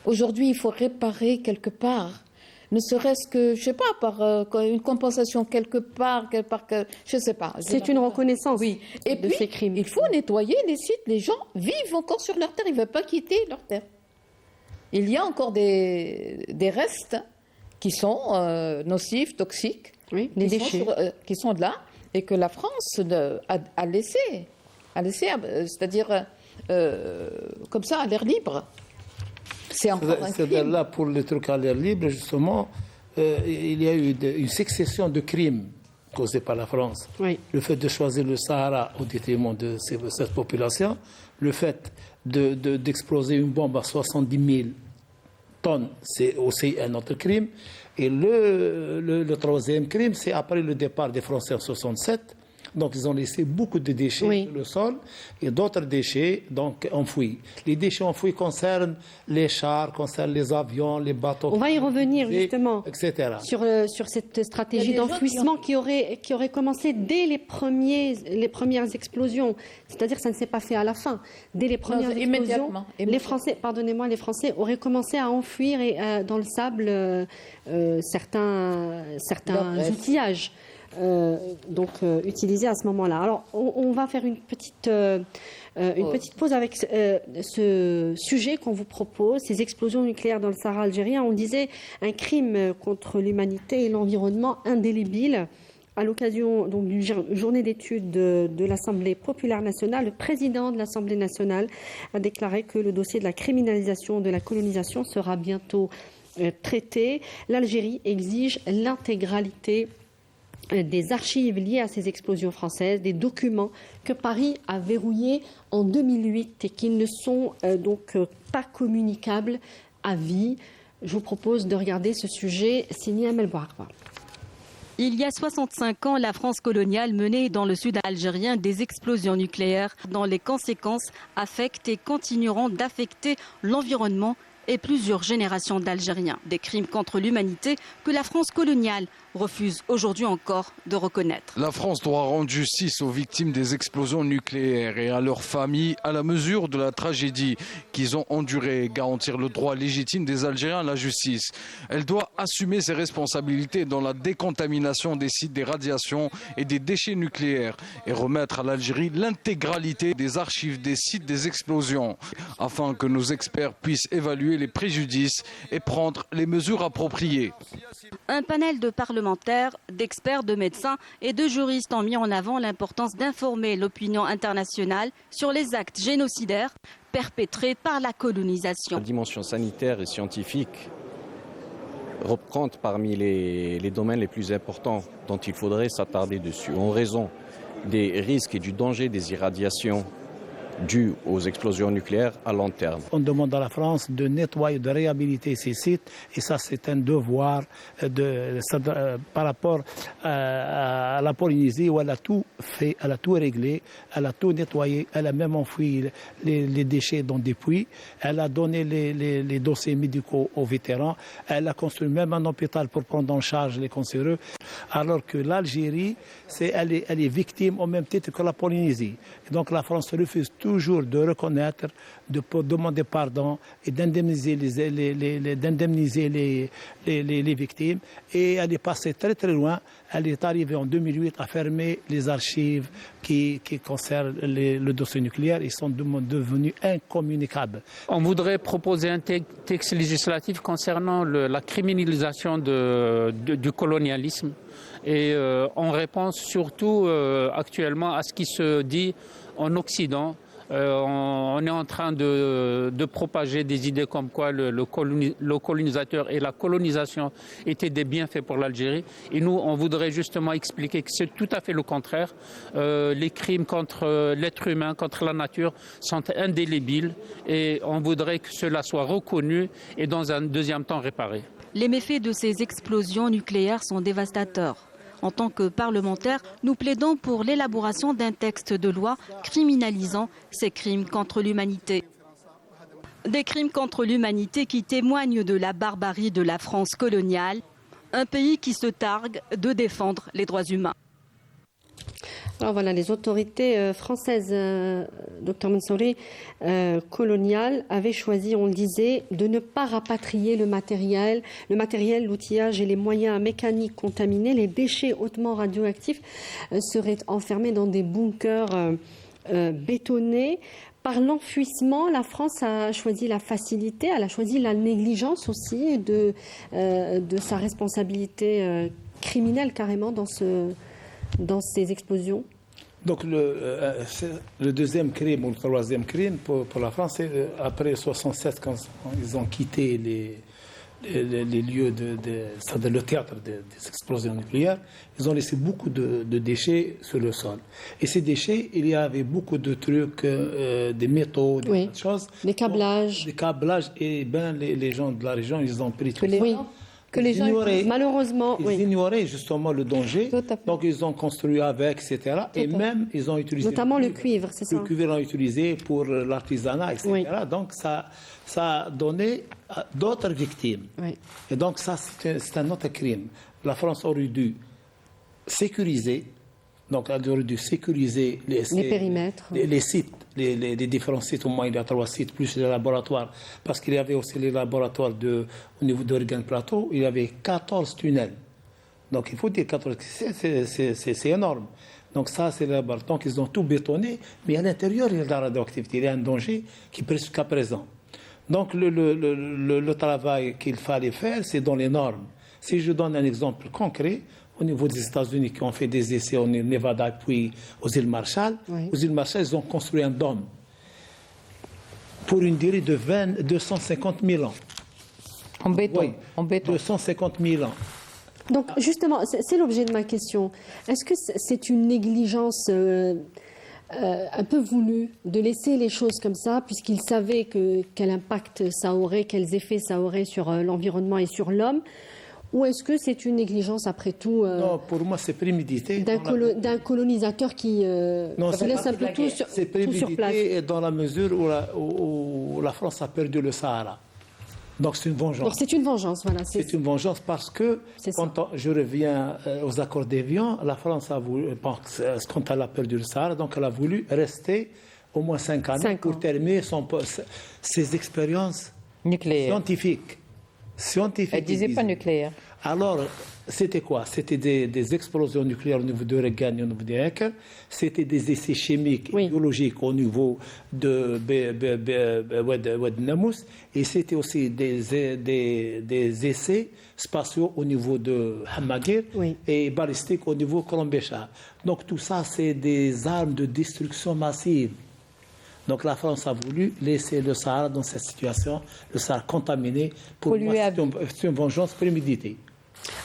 Aujourd'hui, il faut réparer quelque part, ne serait-ce que, je ne sais pas, par une compensation quelque part, je ne sais pas. C'est une reconnaissance de ces crimes. Il faut nettoyer les sites, les gens vivent encore sur leur terre, ils ne veulent pas quitter leur terre. Il y a encore des restes qui sont nocifs, toxiques, les déchets. Qui sont là, et que la France a laissé, c'est-à-dire comme ça, à l'air libre. C'est encore un C'est-à-dire crime. là, pour les trucs à l'air libre, justement, il y a eu une succession de crimes causés par la France. Oui. Le fait de choisir le Sahara au détriment de cette population, le fait d'exploser une bombe à 70 000 tonnes, c'est aussi un autre crime. Et le troisième crime, c'est après le départ des Français en 67. Donc, ils ont laissé beaucoup de déchets Oui. sur le sol et d'autres déchets donc, enfouis. Les déchets enfouis concernent les chars, concernent les avions, les bateaux. On va y revenir justement etc. sur cette stratégie Il y a des gens d'enfouissement qui aurait commencé dès les premières explosions. C'est-à-dire que ça ne s'est pas fait à la fin. Dès les premières explosions, immédiatement. les Français auraient commencé à enfouir dans le sable certains outillages. Utilisés à ce moment-là. Alors, on va faire une petite pause avec ce sujet qu'on vous propose, ces explosions nucléaires dans le Sahara algérien. On disait un crime contre l'humanité et l'environnement indélébile. À l'occasion d'une journée d'études de l'Assemblée populaire nationale, le président de l'Assemblée nationale a déclaré que le dossier de la criminalisation de la colonisation sera bientôt traité. L'Algérie exige l'intégralité des archives liées à ces explosions françaises, des documents que Paris a verrouillés en 2008 et qui ne sont pas communicables à vie. Je vous propose de regarder ce sujet signé Amel Bouarwa. Il y a 65 ans, la France coloniale menait dans le sud algérien des explosions nucléaires dont les conséquences affectent et continueront d'affecter l'environnement et plusieurs générations d'Algériens. Des crimes contre l'humanité que la France coloniale refuse aujourd'hui encore de reconnaître. La France doit rendre justice aux victimes des explosions nucléaires et à leurs familles à la mesure de la tragédie qu'ils ont endurée et garantir le droit légitime des Algériens à la justice. Elle doit assumer ses responsabilités dans la décontamination des sites des radiations et des déchets nucléaires et remettre à l'Algérie l'intégralité des archives des sites des explosions afin que nos experts puissent évaluer les préjudices et prendre les mesures appropriées. Un panel de parlementaires, d'experts, de médecins et de juristes ont mis en avant l'importance d'informer l'opinion internationale sur les actes génocidaires perpétrés par la colonisation. La dimension sanitaire et scientifique reprend parmi les domaines les plus importants dont il faudrait s'attarder dessus, en raison des risques et du danger des irradiations dues aux explosions nucléaires à long terme. On demande à la France de nettoyer, de réhabiliter ces sites, et ça c'est un devoir par rapport à la Polynésie où elle a tout fait, elle a tout réglé, elle a tout nettoyé, elle a même enfoui les déchets dans des puits, elle a donné les dossiers médicaux aux vétérans, elle a construit même un hôpital pour prendre en charge les cancéreux, alors que l'Algérie, elle est victime au même titre que la Polynésie. Et donc la France refuse toujours de reconnaître, de demander pardon et d'indemniser les victimes. Et elle est passée très très loin. Elle est arrivée en 2008 à fermer les archives qui concernent le dossier nucléaire. Ils sont devenus incommunicables. On voudrait proposer un texte législatif concernant la criminalisation du colonialisme. Et on répond surtout actuellement à ce qui se dit en Occident. On est en train de propager des idées comme quoi le colonisateur et la colonisation étaient des bienfaits pour l'Algérie. Et nous, on voudrait justement expliquer que c'est tout à fait le contraire. Les crimes contre l'être humain, contre la nature sont indélébiles et on voudrait que cela soit reconnu et dans un deuxième temps réparé. Les méfaits de ces explosions nucléaires sont dévastateurs. En tant que parlementaires, nous plaidons pour l'élaboration d'un texte de loi criminalisant ces crimes contre l'humanité. Des crimes contre l'humanité qui témoignent de la barbarie de la France coloniale, un pays qui se targue de défendre les droits humains. Alors voilà, les autorités françaises, Dr Mansouri, coloniales, avaient choisi, on le disait, de ne pas rapatrier le matériel, l'outillage et les moyens mécaniques contaminés. Les déchets hautement radioactifs seraient enfermés dans des bunkers bétonnés. Par l'enfouissement, la France a choisi la facilité, elle a choisi la négligence aussi de sa responsabilité criminelle carrément dans ces explosions. Donc le deuxième crime ou le troisième crime pour la France, c'est après 67, quand ils ont quitté les lieux c'est-à-dire le théâtre des explosions nucléaires, ils ont laissé beaucoup de déchets sur le sol. Et ces déchets, il y avait beaucoup de trucs, des métaux, des choses. Des câblages. Des câblages, et les gens de la région, ils ont pris tout ça. Que les gens ignoraient, malheureusement, ils ignoraient justement le danger, donc ils ont construit avec, etc. Et même, ils ont utilisé... Notamment le cuivre, c'est ça? Le cuivre, ils l'ont utilisé pour l'artisanat, etc. Oui. Donc ça a donné d'autres victimes. Oui. Et donc ça, c'est un autre crime. La France aurait dû sécuriser, donc elle aurait dû sécuriser les périmètres, les sites, les différents sites. Au moins il y a 3 sites, plus les laboratoires, parce qu'il y avait aussi les laboratoires au niveau d'Oregon Plateau, il y avait 14 tunnels. Donc il faut dire 14, c'est énorme. Donc ça, c'est les laboratoires. Donc ils ont tout bétonné, mais à l'intérieur, il y a de la radioactivité, il y a un danger qui est jusqu'à présent. Donc le travail qu'il fallait faire, c'est dans les normes. Si je donne un exemple concret, au niveau des États-Unis qui ont fait des essais au Nevada puis aux îles Marshall, aux îles Marshall, ils ont construit un dôme pour une durée de 250 000 ans. En béton. Oui, En béton. 250 000 ans. Donc justement, c'est l'objet de ma question. Est-ce que c'est une négligence un peu voulue de laisser les choses comme ça, puisqu'ils savaient quel impact ça aurait, quels effets ça aurait sur l'environnement et sur l'homme? Ou est-ce que c'est une négligence, après tout, Non, pour moi, c'est prémédité. d'un colonisateur qui laisse un peu tout sur place? C'est prémédité dans la mesure où la France a perdu le Sahara. Donc c'est une vengeance. Donc c'est une vengeance, voilà. C'est une vengeance parce que, je reviens aux accords d'Évian, la France a voulu, quand elle a perdu le Sahara, donc elle a voulu rester au moins 5 années pour terminer ses expériences scientifiques. Elle ne disait pas nucléaire. Alors, c'était quoi? C'était des explosions nucléaires au niveau de Regan et au niveau des Hackers. C'était des essais chimiques et biologiques au niveau de Wed Namous. Et c'était aussi des essais spatiaux au niveau de Hamagir et balistiques au niveau de Colombécha. Donc tout ça, c'est des armes de destruction massive. Donc la France a voulu laisser le Sahara dans cette situation, le Sahara contaminé. Pour moi, c'est une vengeance préméditée.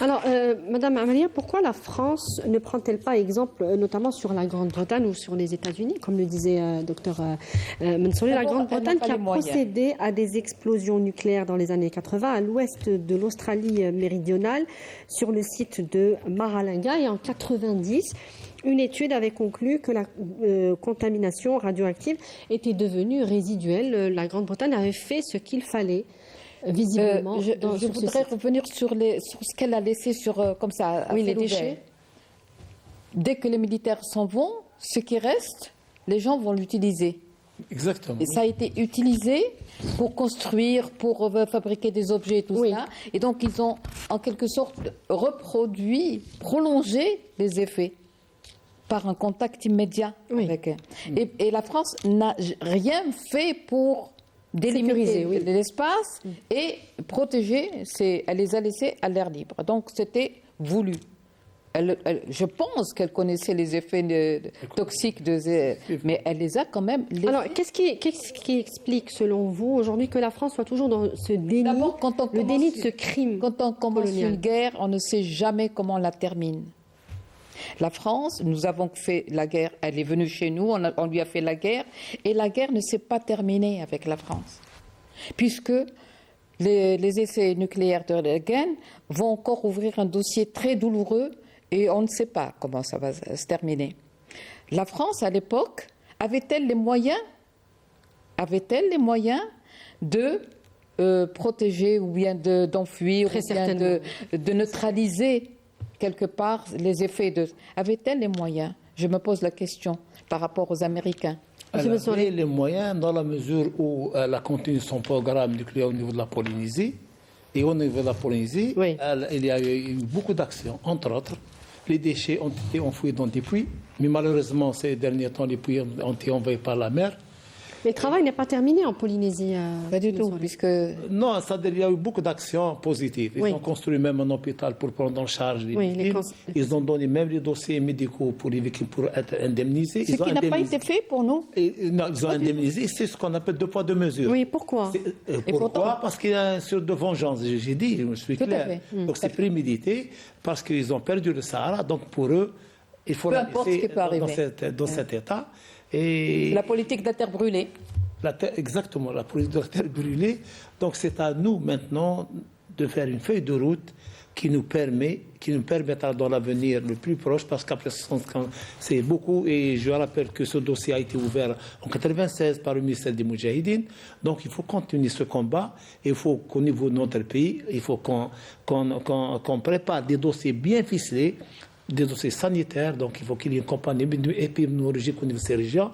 Alors, Madame Amalia, pourquoi la France ne prend-elle pas exemple, notamment sur la Grande-Bretagne ou sur les États-Unis, comme le disait Dr Mansouri, la Grande-Bretagne qui a procédé à des explosions nucléaires dans les années 80 à l'ouest de l'Australie méridionale, sur le site de Maralinga, et en 90. Une étude avait conclu que la contamination radioactive était devenue résiduelle. La Grande-Bretagne avait fait ce qu'il fallait, visiblement. Je voudrais revenir sur ce qu'elle a laissé comme ça. Les déchets. Dès que les militaires s'en vont, ce qui reste, les gens vont l'utiliser. Exactement. Et ça a été utilisé pour construire, pour fabriquer des objets et tout ça. Et donc ils ont en quelque sorte reproduit, prolongé les effets par un contact immédiat avec eux. Et la France n'a rien fait pour délimiter l'espace et protéger. Elle les a laissés à l'air libre. Donc c'était voulu. Je pense qu'elle connaissait les effets toxiques, mais elle les a quand même laissés. Alors, qu'est-ce qui explique, selon vous, aujourd'hui, que la France soit toujours dans ce déni, le déni de ce crime Quand on commence une guerre, on ne sait jamais comment on la termine. La France, nous avons fait la guerre, elle est venue chez nous, on lui a fait la guerre, et la guerre ne s'est pas terminée avec la France, puisque les essais nucléaires de Reagan vont encore ouvrir un dossier très douloureux, et on ne sait pas comment ça va se terminer. La France, à l'époque, avait-elle les moyens de protéger ou bien d'enfuir ou bien de neutraliser quelque part les effets Avait-elle les moyens? Je me pose la question par rapport aux Américains. Elle avait les moyens dans la mesure où elle a continué son programme nucléaire au niveau de la Polynésie. Et au niveau de la Polynésie, il y a eu beaucoup d'actions. Entre autres, les déchets ont été enfouis dans des puits. Mais malheureusement, ces derniers temps, les puits ont été envahis par la mer. Mais le travail n'est pas terminé en Polynésie. Pas du tout, Soleil. puisque Non, il y a eu beaucoup d'actions positives. Ils Oui. ont construit même un hôpital pour prendre en charge les Oui, victimes. Ils ont donné même les dossiers médicaux pour les victimes pour être indemnisés. ce Ils ont qui n'a pas indemnisé. été fait pour nous. Non, ils ont indemnisé. C'est ce qu'on appelle 2 poids 2 mesures. Oui, pourquoi? Pourquoi? pourtant- Parce qu'il y a une sorte de vengeance. J'ai dit, je me suis Tout à clair. fait. Donc c'est prémédité parce qu'ils ont perdu le Sahara. Donc pour eux, il faut Peu la importe laisser ce qui peut dans arriver. dans cet état. Et La politique de la terre brûlée. exactement, la politique de la terre brûlée. Donc c'est à nous maintenant de faire une feuille de route qui nous permettra dans l'avenir le plus proche, parce qu'après 60 ans, c'est beaucoup, et je rappelle que ce dossier a été ouvert en 1996 par le ministère des Moudjahidines. Donc il faut continuer ce combat, et il faut qu'au niveau de notre pays, il faut qu'on prépare des dossiers bien ficelés, des dossiers sanitaires, donc il faut qu'il y ait une campagne épidémiologique au niveau de ces régions.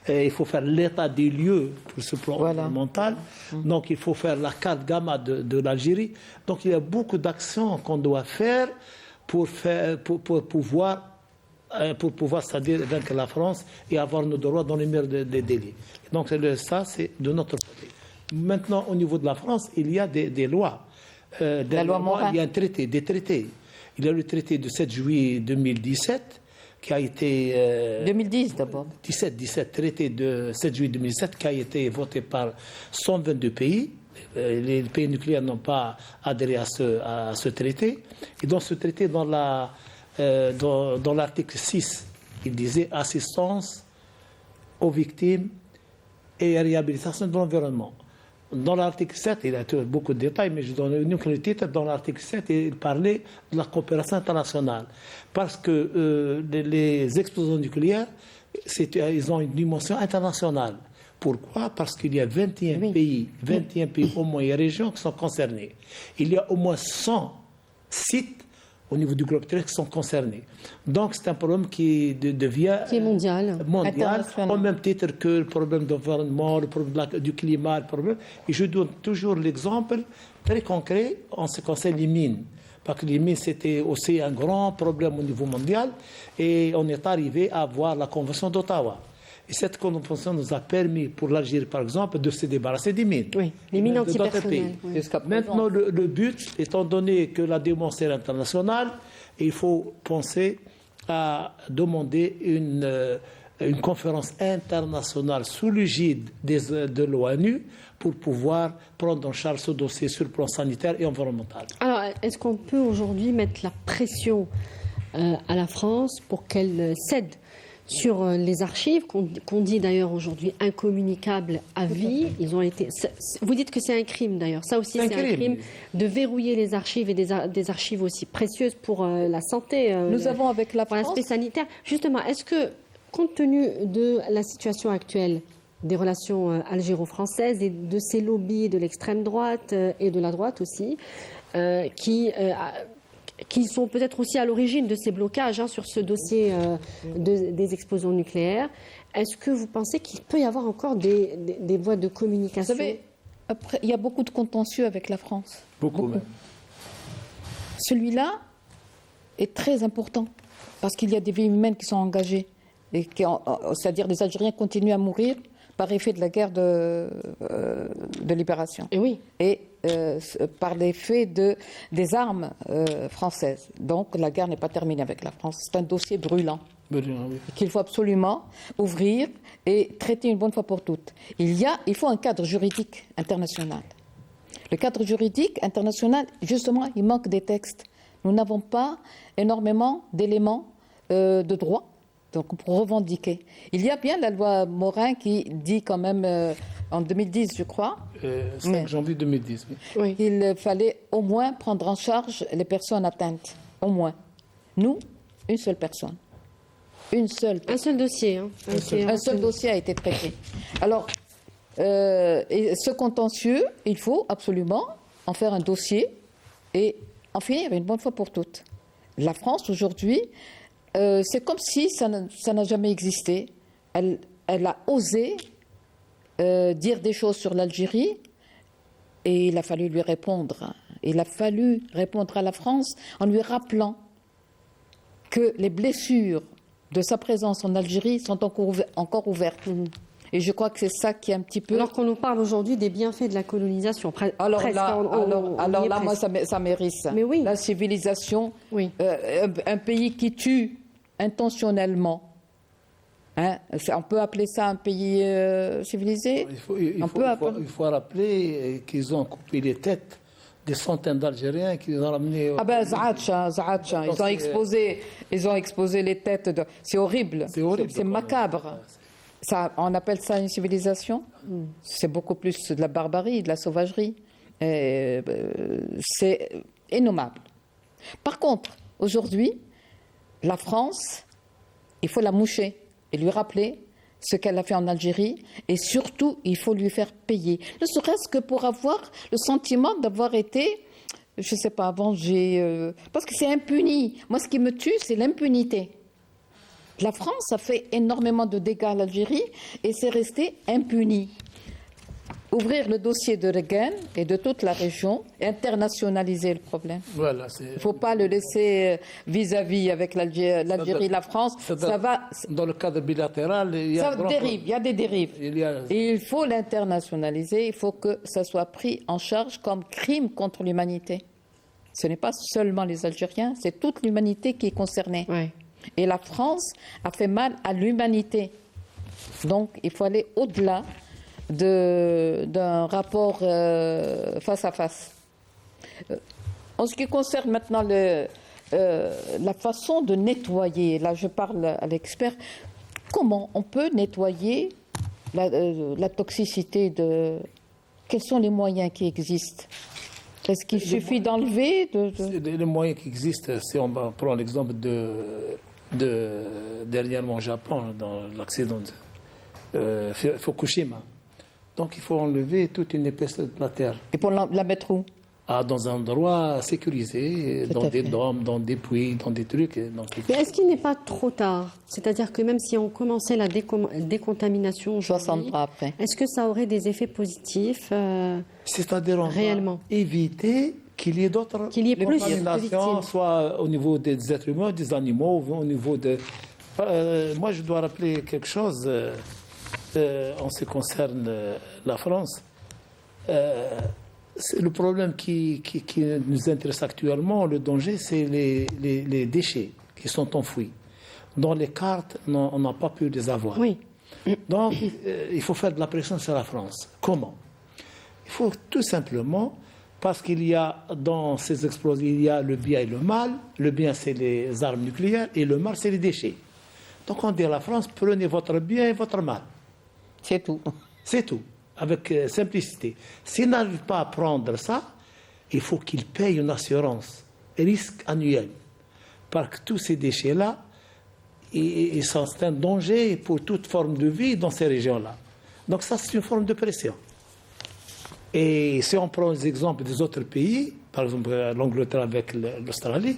Et il faut faire l'état des lieux pour ce plan environnemental. Donc il faut faire la carte gamma de l'Algérie. Donc il y a beaucoup d'actions qu'on doit faire pour pouvoir c'est-à-dire vaincre la France et avoir nos droits dans les meilleurs des délais. Donc ça, c'est de notre côté. Maintenant, au niveau de la France, il y a des lois. La loi Morin. Il y a des traités. Il y a le traité du 7 juillet 2017 qui a été... 2010 d'abord. 17 traité de 7 juillet 2017 qui a été voté par 122 pays. Les pays nucléaires n'ont pas adhéré à ce traité. Et dans ce traité, dans l'article 6, il disait assistance aux victimes et réhabilitation de l'environnement. Dans l'article 7, il y a beaucoup de détails, mais je donne uniquement le titre. Dans l'article 7, il parlait de la coopération internationale. Parce que les explosions nucléaires, ils ont une dimension internationale. Pourquoi? Parce qu'il y a 21 pays au moins et régions qui sont concernés. Il y a au moins 100 sites au niveau du globe terrestre qui sont concernés. Donc c'est un problème qui devient Qui est mondial. International. au même titre que le problème d'environnement, le problème du climat, le problème. Et je donne toujours l'exemple très concret en ce qui concerne les mines. Parce que les mines, c'était aussi un grand problème au niveau mondial. Et on est arrivé à avoir la Convention d'Ottawa. Et cette convention nous a permis, pour l'Algérie par exemple, de se débarrasser des mines. Oui, les mines d'autres antipersonnelles. pays. Oui. Jusqu'à présent. Maintenant, le but, étant donné que la démence est internationale, il faut penser à demander une conférence internationale sous l'égide de l'ONU pour pouvoir prendre en charge ce dossier sur le plan sanitaire et environnemental. Alors, est-ce qu'on peut aujourd'hui mettre la pression à la France pour qu'elle cède sur les archives, qu'on dit d'ailleurs aujourd'hui incommunicables à vie? Ils ont été. Vous dites que c'est un crime d'ailleurs. Ça aussi, c'est un crime de verrouiller les archives et des archives aussi précieuses pour la santé. Nous avons avec la pour France. l'aspect sanitaire. Justement, est-ce que, compte tenu de la situation actuelle des relations algéro-françaises et de ces lobbies de l'extrême droite et de la droite aussi, qui sont peut-être aussi à l'origine de ces blocages sur ce dossier des explosions nucléaires. Est-ce que vous pensez qu'il peut y avoir encore des voies de communication? Vous savez, après, il y a beaucoup de contentieux avec la France. Beaucoup même. Celui-là est très important parce qu'il y a des vies humaines qui sont engagées. C'est-à-dire les Algériens continuent à mourir par effet de la guerre de libération. Et oui. Et par l'effet des armes françaises. Donc la guerre n'est pas terminée avec la France. C'est un dossier brûlant qu'il faut absolument ouvrir et traiter une bonne fois pour toutes. Il faut un cadre juridique international. Le cadre juridique international, justement, il manque des textes. Nous n'avons pas énormément d'éléments de droit. Donc, pour revendiquer. Il y a bien la loi Morin qui dit quand même, en 2010, je crois, 5 janvier 2010. Oui. qu'il fallait au moins prendre en charge les personnes atteintes. Au moins. Nous, une seule personne. Une seule personne. Un seul dossier. Un seul dossier a été traité. Alors, et ce contentieux, il faut absolument en faire un dossier et en finir une bonne fois pour toutes. La France, aujourd'hui, c'est comme si ça n'a jamais existé. Elle a osé dire des choses sur l'Algérie et il a fallu lui répondre. Il a fallu répondre à la France en lui rappelant que les blessures de sa présence en Algérie sont encore ouvertes. Et je crois que c'est ça qui est un petit peu... Alors qu'on nous parle aujourd'hui des bienfaits de la colonisation. Alors presque, là, on y est moi, presque. ça m'érisse. Mais oui. La civilisation, Oui. un pays qui tue intentionnellement, hein, on peut appeler ça un pays civilisé? Il faut rappeler qu'ils ont coupé les têtes des centaines d'Algériens qu'ils ont ramenés. Ah ben Zaatcha. Ils ont exposé les têtes. C'est horrible. C'est horrible. C'est macabre. Ça, on appelle ça une civilisation? C'est beaucoup plus de la barbarie, de la sauvagerie. C'est innommable. Par contre, aujourd'hui, la France, il faut la moucher et lui rappeler ce qu'elle a fait en Algérie, et surtout, il faut lui faire payer. Ne serait-ce que pour avoir le sentiment d'avoir été, je ne sais pas, avant, parce que c'est impuni. Moi, ce qui me tue, c'est l'impunité. La France a fait énormément de dégâts à l'Algérie, et c'est resté impuni. Ouvrir le dossier de Reguin et de toute la région et internationaliser le problème. Voilà, Il ne faut pas le laisser vis-à-vis avec l'Algérie et la France. Ça va. Dans le cadre bilatéral, il y a Il y a des dérives. Et il faut l'internationaliser. Il faut que ça soit pris en charge comme crime contre l'humanité. Ce n'est pas seulement les Algériens, c'est toute l'humanité qui est concernée. Ouais. Et la France a fait mal à l'humanité. Donc, il faut aller au-delà d'un rapport face à face. En ce qui concerne maintenant la façon de nettoyer, là je parle à l'expert, comment on peut nettoyer la toxicité Quels sont les moyens qui existent? Est-ce qu'il suffit d'enlever Les moyens qui existent, si on prend l'exemple dernièrement au Japon, dans l'accident de Fukushima. Donc il faut enlever toute une épaisseur de la terre. Et pour la mettre où? Dans un endroit sécurisé, dans des dômes, dans des puits, dans des trucs. Donc, Mais est-ce qu'il n'est pas trop tard? C'est-à-dire que même si on commençait la décontamination 60 ans après. est-ce que ça aurait des effets positifs c'est-à-dire réellement éviter qu'il y ait d'autres Qu'il y ait plus de contaminations, victimes. soit au niveau des êtres humains, des animaux, au niveau de... moi, je dois rappeler quelque chose en ce qui concerne la France. Le problème qui nous intéresse actuellement, le danger, c'est les déchets qui sont enfouis. Dans les cartes, on n'a pas pu les avoir. Oui. Donc, il faut faire de la pression sur la France. Comment? Il faut tout simplement, parce qu'il y a dans ces explosions, il y a le bien et le mal. Le bien, c'est les armes nucléaires, et le mal, c'est les déchets. Donc, on dit à la France, prenez votre bien et votre mal. C'est tout. C'est tout, avec simplicité. S'il n'arrive pas à prendre ça, il faut qu'il paye une assurance, risque annuel. Parce que tous ces déchets-là, ils sont un danger pour toute forme de vie dans ces régions-là. Donc ça, c'est une forme de pression. Et si on prend les exemples des autres pays, par exemple l'Angleterre avec l'Australie,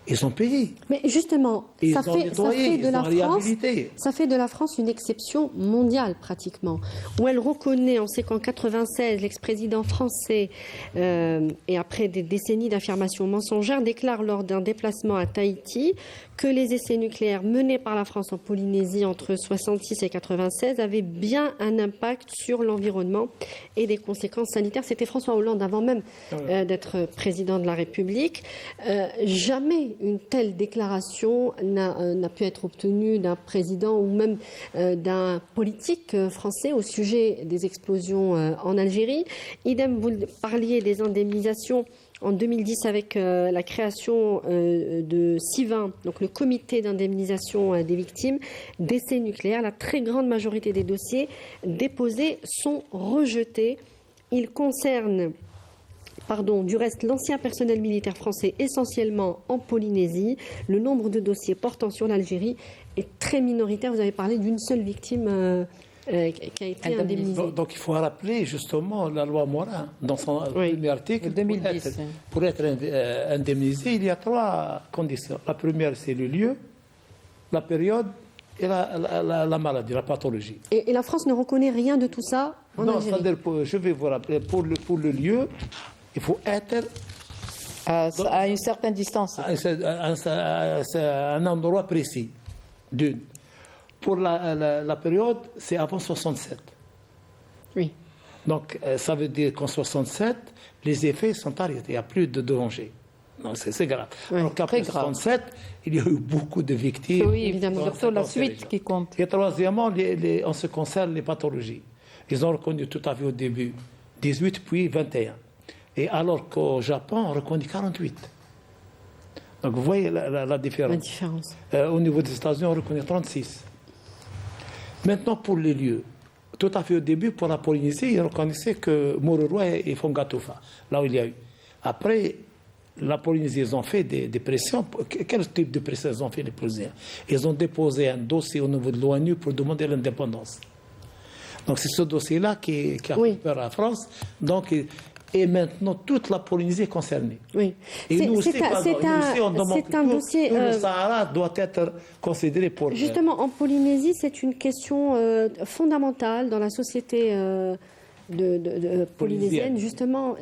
ils ont payé. Mais justement, Ils ça ont nettoyé, fait de ils la ont France, réhabilité. ça fait de la France une exception mondiale pratiquement, où elle reconnaît, on sait qu'en 96, l'ex-président français, et après des décennies d'affirmations mensongères, déclare lors d'un déplacement à Tahiti que les essais nucléaires menés par la France en Polynésie entre 66 et 96 avaient bien un impact sur l'environnement et des conséquences sanitaires. C'était François Hollande avant même d'être président de la République. Jamais une telle déclaration n'a pu être obtenue d'un président ou même d'un politique français au sujet des explosions en Algérie. Idem, vous parliez des indemnisations en 2010 avec la création de CIVIN, donc le comité d'indemnisation des victimes d'essais nucléaires. La très grande majorité des dossiers déposés sont rejetés. Ils concernent du reste, l'ancien personnel militaire français, essentiellement en Polynésie. Le nombre de dossiers portant sur l'Algérie est très minoritaire. Vous avez parlé d'une seule victime qui a été indemnisée. Donc il faut rappeler justement la loi Morin dans son premier article. 2010. Pour être indemnisé, il y a 3 conditions. La première, c'est le lieu, la période et la maladie, la pathologie. Et la France ne reconnaît rien de tout ça en Algérie? C'est-à-dire, je vais vous rappeler, pour le lieu, il faut être à une certaine distance. à un endroit précis, d'une. pour la période, c'est avant 67. Oui. Donc, ça veut dire qu'en 67, les effets sont arrêtés. Il n'y a plus de danger. Donc, c'est grave. Oui, Alors qu'après très grave. 67, il y a eu beaucoup de victimes. Oui, évidemment. surtout la suite qui compte. Et troisièmement, en ce qui concerne les pathologies. Ils ont reconnu tout à fait au début 18 puis 21. Et alors qu'au Japon, on reconnaît 48. Donc vous voyez la différence. La différence. Au niveau des États-Unis, on reconnaît 36. Maintenant, pour les lieux. Tout à fait au début, pour la Polynésie, ils reconnaissaient que Mururoa et Fongatofa, là où il y a eu. Après, la Polynésie, ils ont fait des pressions. Quel type de pression ils ont fait, les Polynésiens? Ils ont déposé un dossier au niveau de l'ONU pour demander l'indépendance. Donc c'est ce dossier-là qui a Oui. fait peur à la France. Donc, et maintenant, toute la Polynésie est concernée. Oui. Et nous aussi, C'est on demande un que dossier. tout le Sahara doit être considéré pour... Justement, en Polynésie, c'est une question fondamentale dans la société polynésienne. Polynésienne. Justement,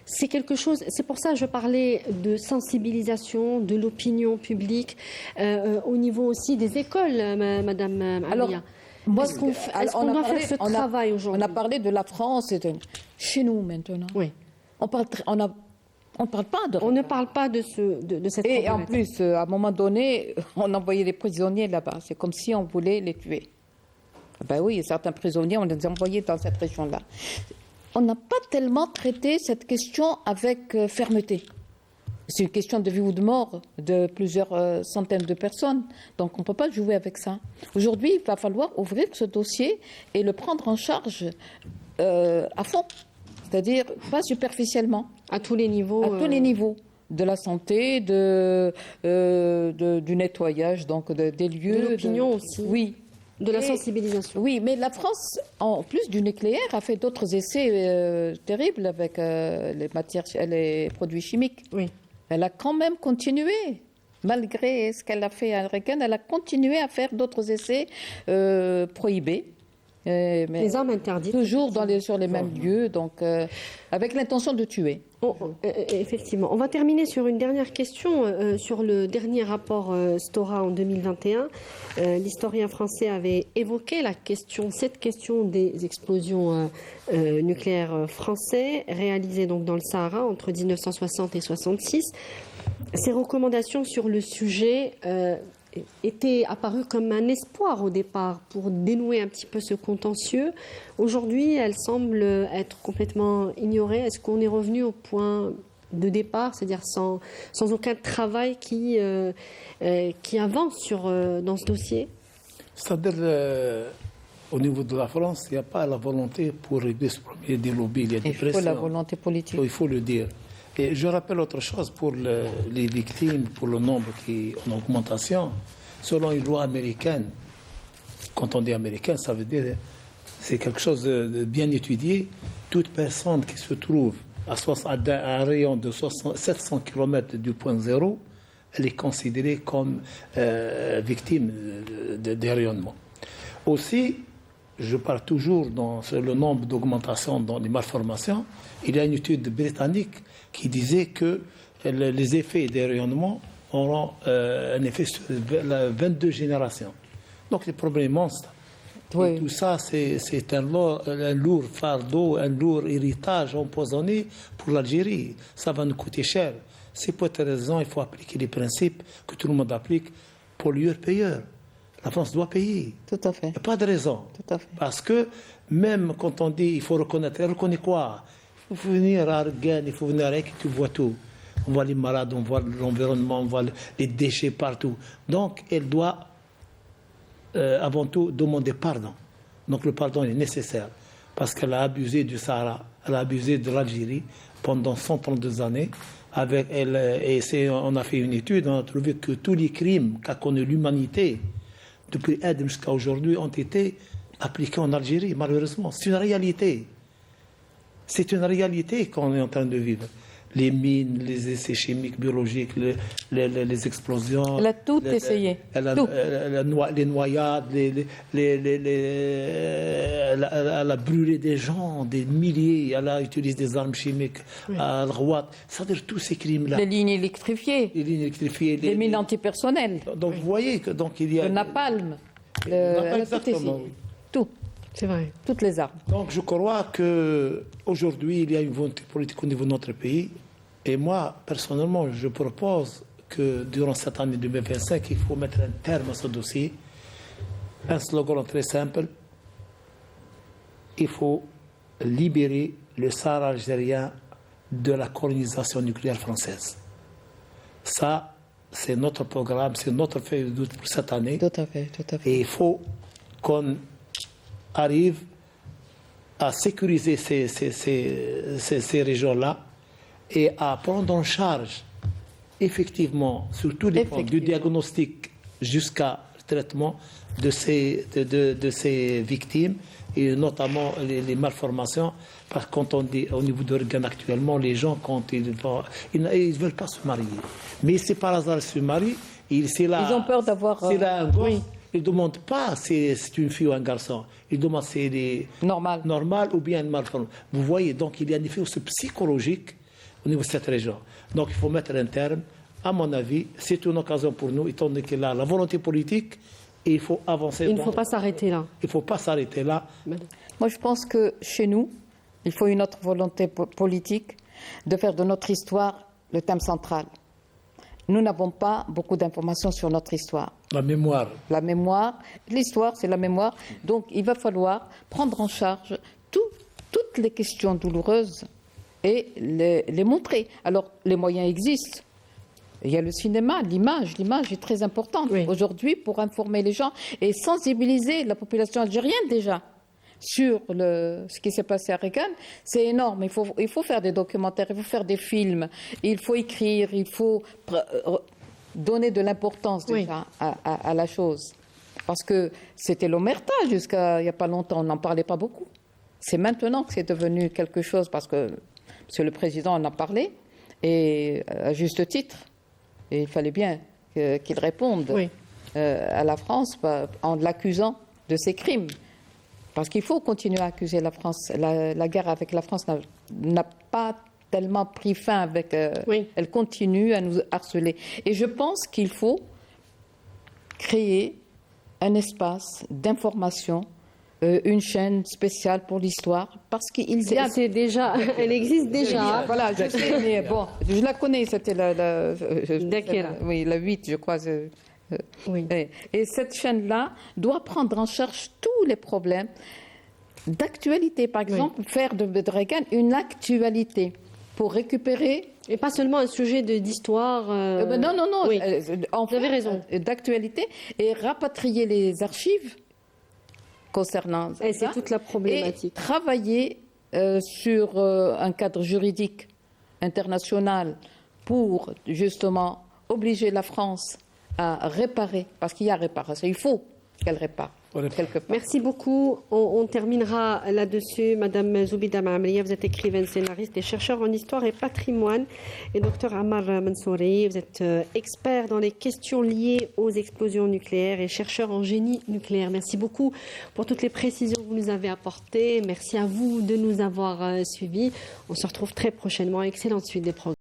c'est quelque chose. C'est pour ça que je parlais de sensibilisation de l'opinion publique au niveau aussi des écoles, Madame Alors, Alia. moi, Est-ce qu'on on a doit parlé- faire ce on a- travail On aujourd'hui? a parlé de la France, chez nous maintenant. Oui. On parle pas de. On ne parle pas de cette Et en problématique. plus, à un moment donné, on envoyait les prisonniers là-bas. C'est comme si on voulait les tuer. Ben oui, certains prisonniers, on les envoyait dans cette région-là. On n'a pas tellement traité cette question avec fermeté. C'est une question de vie ou de mort de plusieurs centaines de personnes. Donc on ne peut pas jouer avec ça. Aujourd'hui, il va falloir ouvrir ce dossier et le prendre en charge à fond. C'est-à-dire pas superficiellement. À tous les niveaux. À tous les niveaux. De la santé, du nettoyage, donc des lieux. De l'opinion aussi. Oui. De la Et- sensibilisation. Oui, mais la France, en plus du nucléaire, a fait d'autres essais terribles avec les produits chimiques. Oui. Elle a quand même continué. Malgré ce qu'elle a fait à Reagan, elle a continué à faire d'autres essais prohibés. Mais Les armes interdites. toujours sur les mêmes lieux, donc avec l'intention de tuer. Effectivement. On va terminer sur une dernière question, sur le dernier rapport Stora en 2021. L'historien français avait évoqué cette question des explosions nucléaires français réalisées donc dans le Sahara entre 1960 et 1966. Ces recommandations sur le sujet étaient apparues comme un espoir au départ pour dénouer un petit peu ce contentieux. Aujourd'hui, elles semblent être complètement ignorées. Est-ce qu'on est revenu au point de départ, c'est-à-dire sans aucun travail qui avance dans ce dossier? C'est-à-dire, au niveau de la France, il n'y a pas la volonté pour régler ce problème des lobbies, il y a des Il faut la pressions. volonté politique. Il faut le dire. Et je rappelle autre chose pour les victimes, pour le nombre qui est en augmentation. Selon une loi américaine, quand on dit américaine, ça veut dire c'est quelque chose de bien étudié. Toute personne qui se trouve à un rayon de 700 km du point zéro, elle est considérée comme victime des rayonnements. Aussi, je parle toujours sur le nombre d'augmentations dans les malformations. Il y a une étude britannique qui disait que les effets des rayonnements auront un effet sur 22 générations. Donc les problèmes monstres. Oui. Et tout ça, c'est un lourd fardeau, un lourd héritage empoisonné pour l'Algérie. Ça va nous coûter cher. C'est pour cette raison il faut appliquer les principes que tout le monde applique, pollueur-payeur. La France doit payer. Tout à fait. Il n'y a pas de raison. Tout à fait. Parce que même quand on dit il faut reconnaître, elle reconnaît quoi? Il faut venir à Argan, il faut venir à Rek, tu vois tout. On voit les malades, on voit l'environnement, on voit les déchets partout. Donc elle doit avant tout demander pardon. Donc le pardon est nécessaire. Parce qu'elle a abusé du Sahara, elle a abusé de l'Algérie pendant 132 années. On a fait une étude, on a trouvé que tous les crimes qu'a connu l'humanité depuis Adam jusqu'à aujourd'hui ont été appliqués en Algérie, malheureusement. C'est une réalité. C'est une réalité qu'on est en train de vivre. Les mines, les essais chimiques, biologiques, les explosions. Elle a tout essayé. Tout. Les noyades, elle a brûlé des gens, des milliers, elle a utilisé des armes chimiques à Al-Ghawat. C'est-à-dire tous ces crimes-là. Les lignes électrifiées, Les lignes électrifiées. les mines antipersonnelles, Donc vous voyez que donc il y a le napalm. Elle a tout Exactement, essayé. oui. Tout, C'est vrai. toutes les armes. Donc je crois qu'aujourd'hui, il y a une volonté politique au niveau de notre pays. Et moi, personnellement, je propose que durant cette année 2025, il faut mettre un terme à ce dossier. Un slogan très simple. Il faut libérer le Sahara algérien de la colonisation nucléaire française. Ça, c'est notre programme, c'est notre feuille de route pour cette année. Tout à fait, tout à fait. Et il faut qu'on arrive à sécuriser ces régions-là et à prendre en charge effectivement, sur tous les points, du diagnostic jusqu'à le traitement de ces victimes et notamment les malformations. Parce que quand on dit au niveau d'organes actuellement, les gens, quand ils ne veulent pas se marier. Mais c'est par hasard se marient, ils ont peur d'avoir... C'est là un gosse. oui. Ils ne demandent pas si c'est une fille ou un garçon. Ils demandent si elle est normale ou bien une malformation. Vous voyez, donc il y a un effet aussi psychologique au niveau de cette région. Donc il faut mettre un terme. À mon avis, c'est une occasion pour nous, étant donné qu'il a la volonté politique, et il faut avancer. Il ne faut pas s'arrêter là. Il ne faut pas s'arrêter là. Moi, je pense que chez nous, il faut une autre volonté politique de faire de notre histoire le thème central. Nous n'avons pas beaucoup d'informations sur notre histoire. La mémoire. La mémoire, l'histoire, c'est la mémoire. Donc, il va falloir prendre en charge toutes les questions douloureuses et les montrer. Alors, les moyens existent. Il y a le cinéma, l'image est très importante aujourd'hui pour informer les gens et sensibiliser la population algérienne déjà sur ce qui s'est passé à Regan. C'est énorme, il faut faire des documentaires, il faut faire des films, il faut écrire, il faut donner de l'importance déjà à la chose. Parce que c'était l'omerta jusqu'à il n'y a pas longtemps, on n'en parlait pas beaucoup. C'est maintenant que c'est devenu quelque chose parce que Monsieur le Président en a parlé et à juste titre. Et il fallait bien qu'il réponde à la France en l'accusant de ses crimes. Parce qu'il faut continuer à accuser la France. La guerre avec la France n'a pas tellement pris fin avec... Elle continue à nous harceler. Et je pense qu'il faut créer un espace d'information, une chaîne spéciale pour l'histoire, parce qu'il y a... C'est déjà... Elle existe déjà. Voilà, je sais, mais bon, je la connais, c'était la 8, je crois. Et cette chaîne-là doit prendre en charge tous les problèmes d'actualité. Par exemple, faire de Regan une actualité pour récupérer... Et pas seulement un sujet d'histoire... non. Oui. Vous avez raison. D'actualité et rapatrier les archives concernant ça. Et c'est toute la problématique. Et travailler sur un cadre juridique international pour justement obliger la France à réparer, parce qu'il y a réparation, il faut qu'elle répare quelque part. Merci beaucoup. On terminera là-dessus. Madame Zoubida Maamria, vous êtes écrivaine, scénariste et chercheur en histoire et patrimoine. Et docteur Ammar Mansouri, vous êtes expert dans les questions liées aux explosions nucléaires et chercheur en génie nucléaire. Merci beaucoup pour toutes les précisions que vous nous avez apportées. Merci à vous de nous avoir suivis. On se retrouve très prochainement. Excellente suite des programmes.